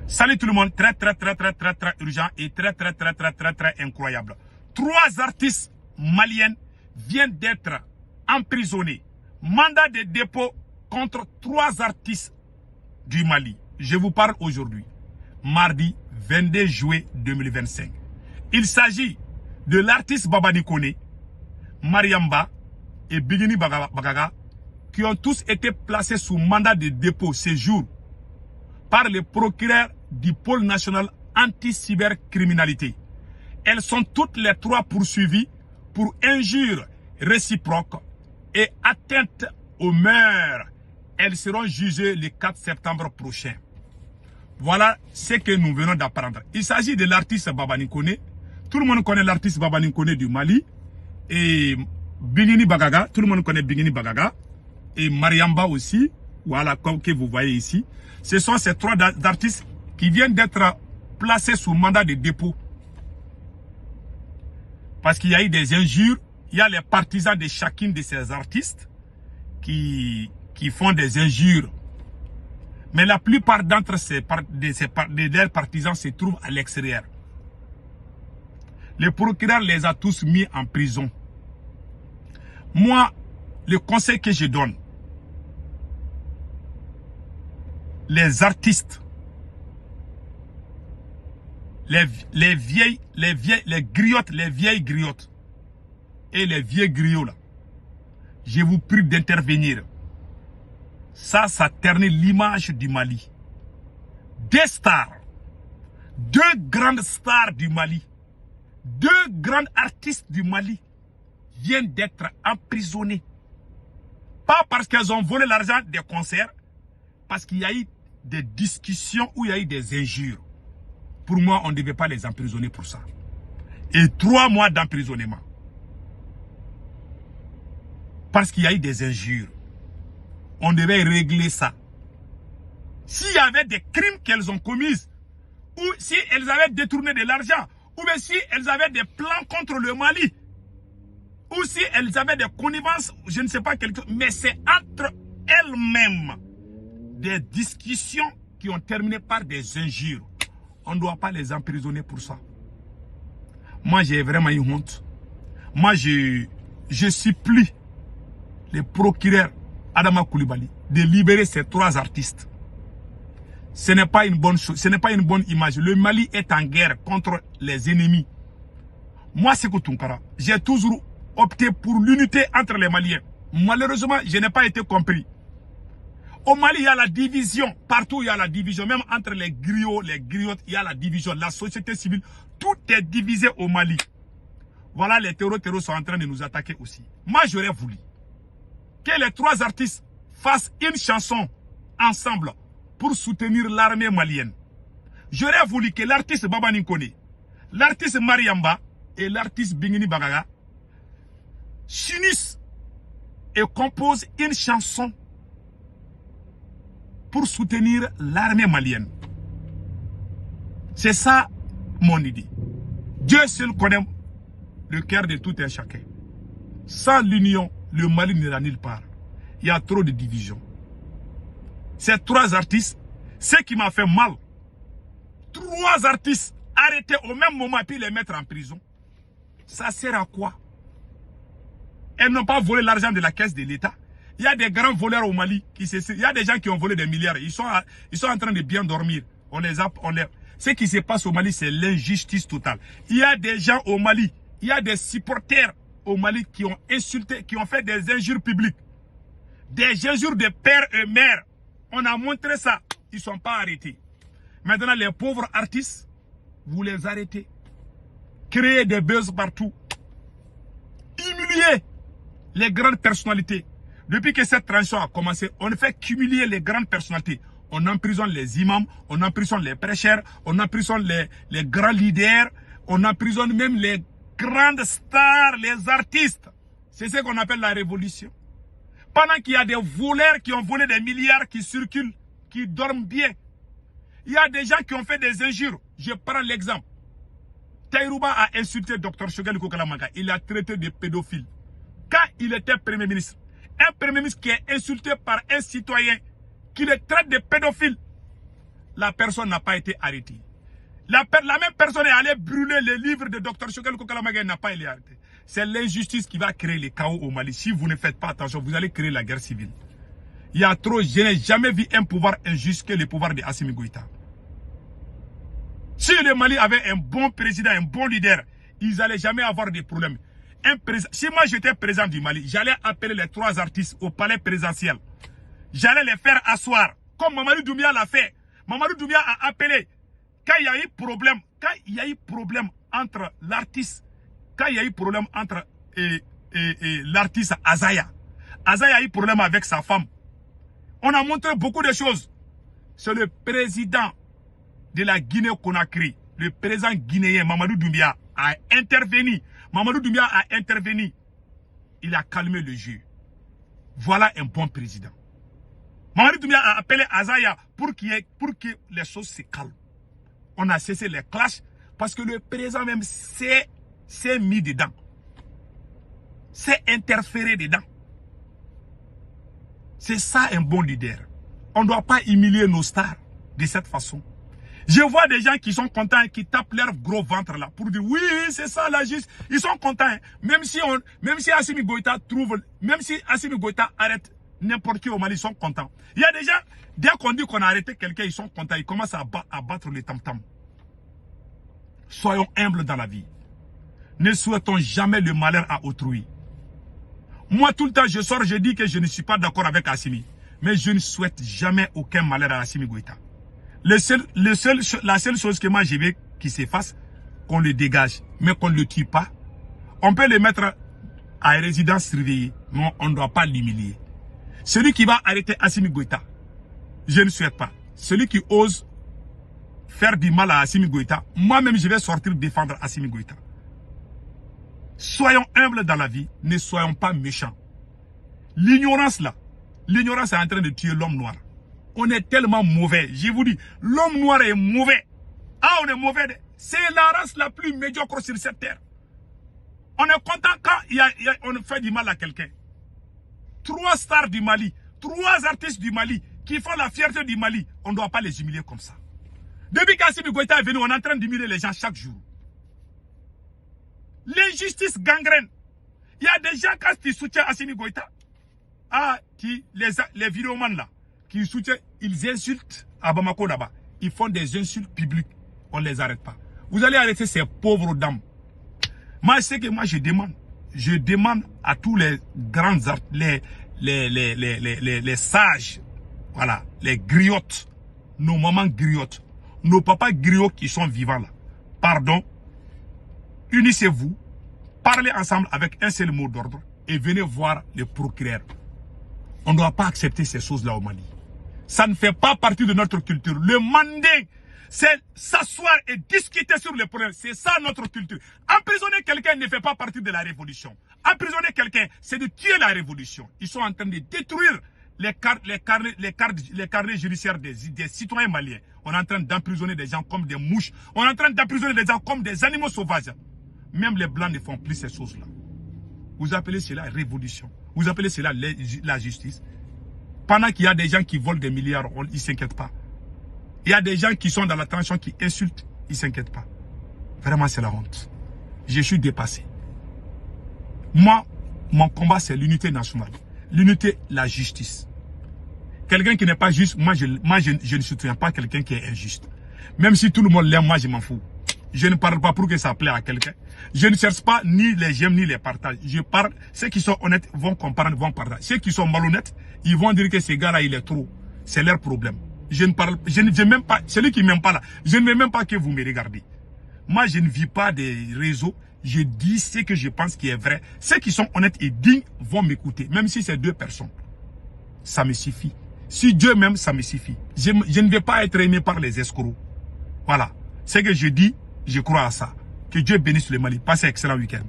Salut tout le monde, très urgent et très incroyable. 3 artistes maliennes viennent d'être emprisonnés. Mandat de dépôt contre 3 artistes du Mali. Je vous parle aujourd'hui, mardi 22 juillet 2025. Il s'agit de l'artiste Babani Kone, Mariamba et Bigini Bagaga qui ont tous été placés sous mandat de dépôt ce jour par le procureur du pôle national anti-cybercriminalité. Elles sont toutes les 3 poursuivies pour injures réciproques et atteinte aux mœurs. Elles seront jugées le 4 septembre prochain. Voilà ce que nous venons d'apprendre. Il s'agit de l'artiste Babani Kone. Tout le monde connaît l'artiste Babani Kone du Mali. Et Bigini Bagaga, tout le monde connaît Bigini Bagaga. Et Mariamba aussi. Voilà, comme que vous voyez ici. Ce sont ces 3 artistes qui viennent d'être placés sous mandat de dépôt. Parce qu'il y a eu des injures. Il y a les partisans de chacune de ces artistes qui font des injures. Mais la plupart d'entre leurs partisans se trouvent à l'extérieur. Le procureur les a tous mis en prison. Moi, le conseil que je donne, les artistes, les vieilles griottes et les vieux griots là, je vous prie d'intervenir. Ça ternit l'image du Mali. 2 stars, 2 grandes stars du Mali, 2 grands artistes du Mali viennent d'être emprisonnés. Pas parce qu'elles ont volé l'argent des concerts, parce qu'il y a eu des discussions où il y a eu des injures. Pour moi, on ne devait pas les emprisonner pour ça. Et 3 mois d'emprisonnement. Parce qu'il y a eu des injures. On devait régler ça. S'il y avait des crimes qu'elles ont commis, ou si elles avaient détourné de l'argent, ou bien si elles avaient des plans contre le Mali, ou si elles avaient des connivences, je ne sais pas quelque chose, mais c'est entre elles-mêmes des discussions qui ont terminé par des injures. On ne doit pas les emprisonner pour ça. Moi, j'ai vraiment eu honte. Moi, je supplie le procureur Adama Coulibaly de libérer ces 3 artistes. Ce n'est pas une bonne chose, ce n'est pas une bonne image. Le Mali est en guerre contre les ennemis. Moi, Sékou Tounkara, j'ai toujours opté pour l'unité entre les Maliens. Malheureusement, je n'ai pas été compris. Au Mali, il y a la division. Partout, il y a la division. Même entre les griots, les griottes, il y a la division. La société civile, tout est divisé au Mali. Voilà, les terroristes sont en train de nous attaquer aussi. Moi, j'aurais voulu que les 3 artistes fassent une chanson ensemble pour soutenir l'armée malienne. J'aurais voulu que l'artiste Babani Kone, l'artiste Mariamba et l'artiste Bigini Bagaga s'unissent et composent une chanson pour soutenir l'armée malienne. C'est ça mon idée. Dieu seul connaît le cœur de tout un chacun. Sans l'union, le Mali n'ira nulle part. Il y a trop de divisions. Ces 3 artistes, ce qui m'a fait mal, 3 artistes arrêtés au même moment et puis les mettre en prison, ça sert à quoi? Elles n'ont pas volé l'argent de la caisse de l'État. Il y a des grands voleurs au Mali. Il y a des gens qui ont volé des milliards. Ils sont en train de bien dormir. Ce qui se passe au Mali, c'est l'injustice totale. Il y a des gens au Mali, il y a des supporters au Mali qui ont insulté, qui ont fait des injures publiques. Des injures de père et mère. On a montré ça. Ils ne sont pas arrêtés. Maintenant, les pauvres artistes, vous les arrêtez. Créez des buzz partout. Humiliez les grandes personnalités. Depuis que cette transition a commencé, on fait cumuler les grandes personnalités. On emprisonne les imams, on emprisonne les prêcheurs, on emprisonne les grands leaders, on emprisonne même les grandes stars, les artistes. C'est ce qu'on appelle la révolution. Pendant qu'il y a des voleurs qui ont volé des milliards qui circulent, qui dorment bien. Il y a des gens qui ont fait des injures. Je prends l'exemple. Taïrouba a insulté Dr Choguel Kokalamaga. Il a traité de pédophile. Quand il était Premier ministre, un Premier ministre qui est insulté par un citoyen qui le traite de pédophile, la personne n'a pas été arrêtée. La même personne est allée brûler les livres de Dr Choguel Kokalamaga, n'a pas été arrêtée. C'est l'injustice qui va créer les chaos au Mali. Si vous ne faites pas attention, vous allez créer la guerre civile. Il y a trop, je n'ai jamais vu un pouvoir injuste que le pouvoir de Assimi Goïta. Si le Mali avait un bon président, un bon leader, ils n'allaient jamais avoir de problèmes. Si moi j'étais président du Mali, j'allais appeler les 3 artistes au palais présidentiel. J'allais les faire asseoir, comme Mamadou Doumbia l'a fait. Mamadou Doumbia a appelé. Quand il y a eu problème entre l'artiste, l'artiste Azaya a eu problème avec sa femme. On a montré beaucoup de choses. C'est le président de la Guinée-Conakry, le président guinéen Mamadou Doumbia a intervenu. Il a calmé le jeu. Voilà un bon président. Mamadou Doumbia a appelé Azaya pour que les choses se calment. On a cessé les clashs parce que le président même s'est mis dedans. S'est interféré dedans. C'est ça un bon leader. On ne doit pas humilier nos stars de cette façon. Je vois des gens qui sont contents et qui tapent leur gros ventre là pour dire oui, c'est ça la justice. Ils sont contents. Même si Assimi Goïta arrête n'importe qui au Mali, ils sont contents. Il y a des gens, dès qu'on dit qu'on a arrêté quelqu'un, ils sont contents. Ils commencent à battre les tam-tams. Soyons humbles dans la vie. Ne souhaitons jamais le malheur à autrui. Moi, tout le temps, je sors, je dis que je ne suis pas d'accord avec Assimi. Mais je ne souhaite jamais aucun malheur à Assimi Goïta. La seule chose que moi je veux qu'il se fasse, qu'on le dégage, mais qu'on ne le tue pas. On peut le mettre à résidence surveillée, mais on ne doit pas l'humilier. Celui qui va arrêter Assimi Goïta, je ne souhaite pas. Celui qui ose faire du mal à Assimi Goïta, moi-même je vais sortir défendre Assimi Goïta. Soyons humbles dans la vie, ne soyons pas méchants. L'ignorance là, l'ignorance est en train de tuer l'homme noir. On est tellement mauvais. Je vous dis, l'homme noir est mauvais. Ah, on est mauvais. C'est la race la plus médiocre sur cette terre. On est content quand on fait du mal à quelqu'un. 3 stars du Mali, 3 artistes du Mali qui font la fierté du Mali, on ne doit pas les humilier comme ça. Depuis qu'Assimi Goïta est venu, on est en train d'humilier les gens chaque jour. L'injustice gangrène. Il y a des gens quand ils soutiennent Assimi Goïta, les vidéomans là, qui soutiennent, ils insultent à Bamako là-bas. Ils font des insultes publiques. On ne les arrête pas. Vous allez arrêter ces pauvres dames. Moi, c'est que moi je demande à tous les grands les sages, voilà, les griottes, nos mamans griottes, nos papas griots qui sont vivants là. Pardon, unissez-vous, parlez ensemble avec un seul mot d'ordre et venez voir les procureurs. On ne doit pas accepter ces choses-là au Mali. Ça ne fait pas partie de notre culture. Le manding, c'est s'asseoir et discuter sur les problèmes. C'est ça notre culture. Emprisonner quelqu'un ne fait pas partie de la révolution. Emprisonner quelqu'un, c'est de tuer la révolution. Ils sont en train de détruire les carnets judiciaires des citoyens maliens. On est en train d'emprisonner des gens comme des mouches. On est en train d'emprisonner des gens comme des animaux sauvages. Même les blancs ne font plus ces choses-là. Vous appelez cela révolution. Vous appelez cela la justice. Pendant qu'il y a des gens qui volent des milliards, ils ne s'inquiètent pas. Il y a des gens qui sont dans la transition qui insultent, ils ne s'inquiètent pas. Vraiment, c'est la honte. Je suis dépassé. Moi, mon combat, c'est l'unité nationale. L'unité, la justice. Quelqu'un qui n'est pas juste, moi, je ne soutiens pas quelqu'un qui est injuste. Même si tout le monde l'aime, moi, je m'en fous. Je ne parle pas pour que ça plaît à quelqu'un. Je ne cherche pas ni les j'aime ni les partages. Je parle, ceux qui sont honnêtes vont comprendre, vont partager. Ceux qui sont malhonnêtes, ils vont dire que ce gars-là, il est trop. C'est leur problème. Je ne parle, je ne même pas, celui qui ne m'aime pas là, je ne veux même pas que vous me regardez. Moi, je ne vis pas des réseaux. Je dis ce que je pense qui est vrai. Ceux qui sont honnêtes et dignes vont m'écouter. Même si c'est 2 personnes. Ça me suffit. Si Dieu m'aime, ça me suffit. Je ne vais pas être aimé par les escrocs. Voilà. Ce que je dis, je crois à ça. Que Dieu bénisse le Mali. Passez un excellent week-end.